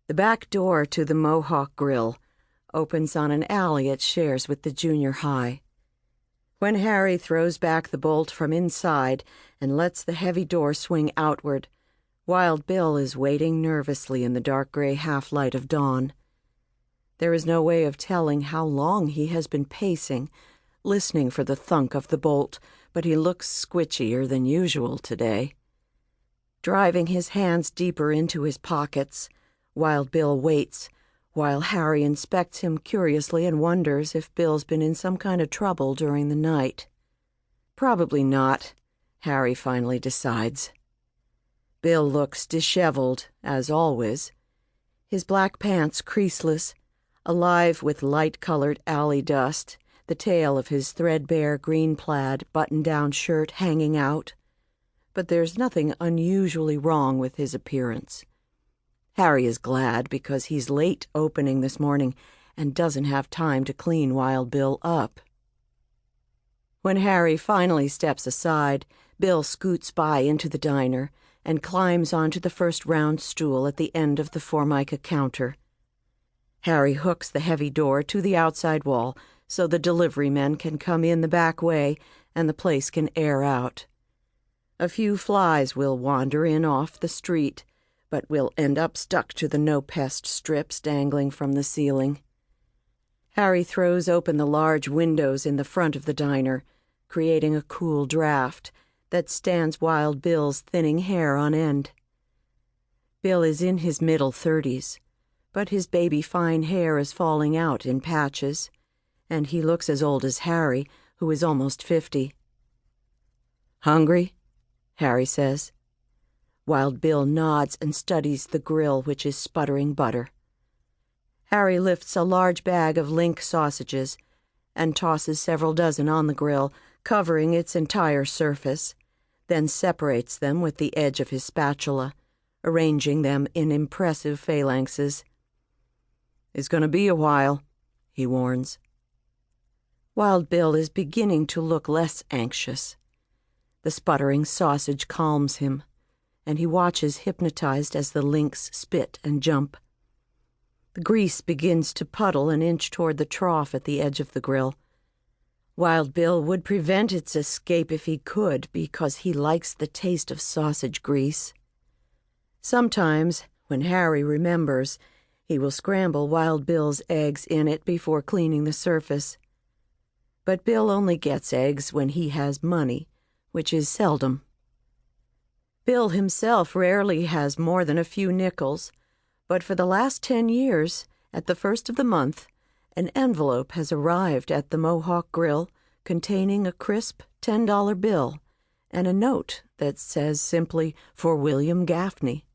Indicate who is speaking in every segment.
Speaker 1: The back door to the Mohawk Grill opens on an alley it shares with the junior high. When Harry throws back the bolt from inside and lets the heavy door swing outward, Wild Bill is waiting nervously in the dark gray half-light of dawn. There is no way of telling how long he has been pacing, listening for the thunk of the bolt, but he looks squitchier than usual today. Driving his hands deeper into his pockets, Wild Bill waits, while Harry inspects him curiously and wonders if Bill's been in some kind of trouble during the night. Probably not, Harry finally decides. Bill looks disheveled, as always. His black pants creaseless, alive with light-colored alley dust, the tail of his threadbare green plaid button-down shirt hanging out. But there's nothing unusually wrong with his appearance. Harry is glad because he's late opening this morning and doesn't have time to clean Wild Bill up. When Harry finally steps aside, Bill scoots by into the diner and climbs onto the first round stool at the end of the Formica counter. Harry hooks the heavy door to the outside wall so the delivery men can come in the back way and the place can air out. A few flies will wander in off the street, but will end up stuck to the no-pest strips dangling from the ceiling. Harry throws open the large windows in the front of the diner, creating a cool draft that stands Wild Bill's thinning hair on end. Bill is in his middle 30s, but his baby-fine hair is falling out in patches, and he looks as old as Harry, who is almost 50. "Hungry?" Harry says. Wild Bill nods and studies the grill, which is sputtering butter. Harry lifts a large bag of link sausages and tosses several dozen on the grill, covering its entire surface, then separates them with the edge of his spatula, arranging them in impressive phalanxes. "It's going to be a while," he warns. Wild Bill is beginning to look less anxious. The sputtering sausage calms him, and he watches hypnotized as the links spit and jump. The grease begins to puddle and inch toward the trough at the edge of the grill. Wild Bill would prevent its escape if he could, because he likes the taste of sausage grease. Sometimes, when Harry remembers, he will scramble Wild Bill's eggs in it before cleaning the surface. But Bill only gets eggs when he has money, which is seldom. Bill himself rarely has more than a few nickels, but for the last 10 years, at the first of the month, an envelope has arrived at the Mohawk Grill containing a crisp $10 bill and a note that says simply, "For William Gaffney."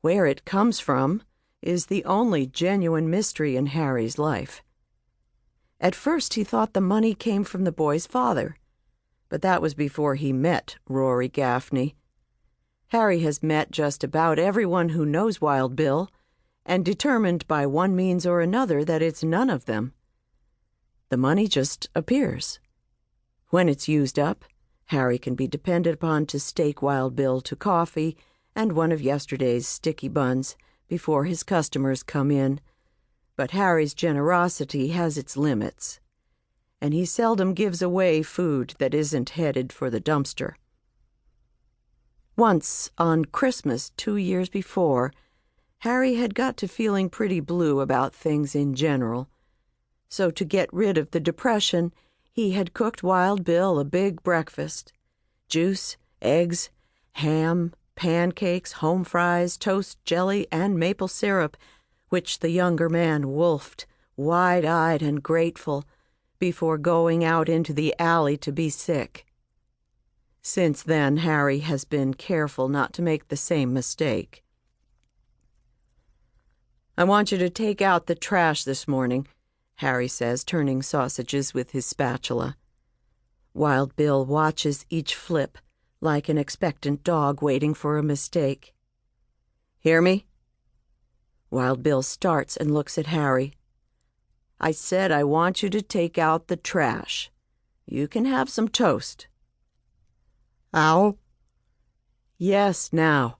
Speaker 1: Where it comes from is the only genuine mystery in Harry's life. At first he thought the money came from the boy's father, but that was before he met Rory Gaffney. Harry has met just about everyone who knows Wild Bill, and determined by one means or another that it's none of them. The money just appears. When it's used up, Harry can be depended upon to stake Wild Bill to coffee and one of yesterday's sticky buns before his customers come in. But Harry's generosity has its limits, and he seldom gives away food that isn't headed for the dumpster. Once, on Christmas 2 years before, Harry had got to feeling pretty blue about things in general. So to get rid of the depression, he had cooked Wild Bill a big breakfast. Juice, eggs, ham, pancakes, home fries, toast, jelly, and maple syrup, which the younger man wolfed, wide-eyed and grateful, before going out into the alley to be sick. Since then, Harry has been careful not to make the same mistake. "I want you to take out the trash this morning," Harry says, turning sausages with his spatula. Wild Bill watches each flip, like an expectant dog waiting for a mistake. "Hear me?" Wild Bill starts and looks at Harry. "I said I want you to take out the trash. You can have some toast." "Ow?" "Yes, now."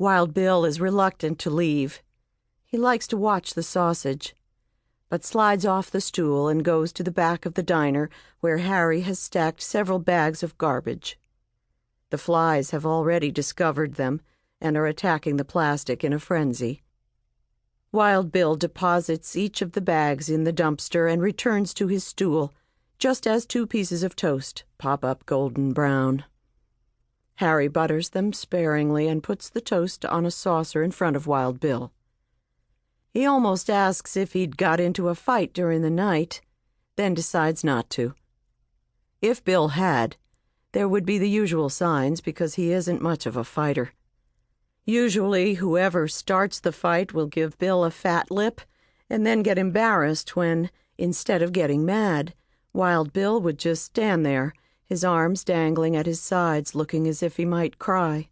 Speaker 1: Wild Bill is reluctant to leave. He likes to watch the sausage, but slides off the stool and goes to the back of the diner where Harry has stacked several bags of garbage. The flies have already discovered them and are attacking the plastic in a frenzy. Wild Bill deposits each of the bags in the dumpster and returns to his stool, just as 2 pieces of toast pop up golden brown. Harry butters them sparingly and puts the toast on a saucer in front of Wild Bill. He almost asks if he'd got into a fight during the night, then decides not to. If Bill had, there would be the usual signs because he isn't much of a fighter. Usually, whoever starts the fight will give Bill a fat lip and then get embarrassed when, instead of getting mad, Wild Bill would just stand there, his arms dangling at his sides, looking as if he might cry.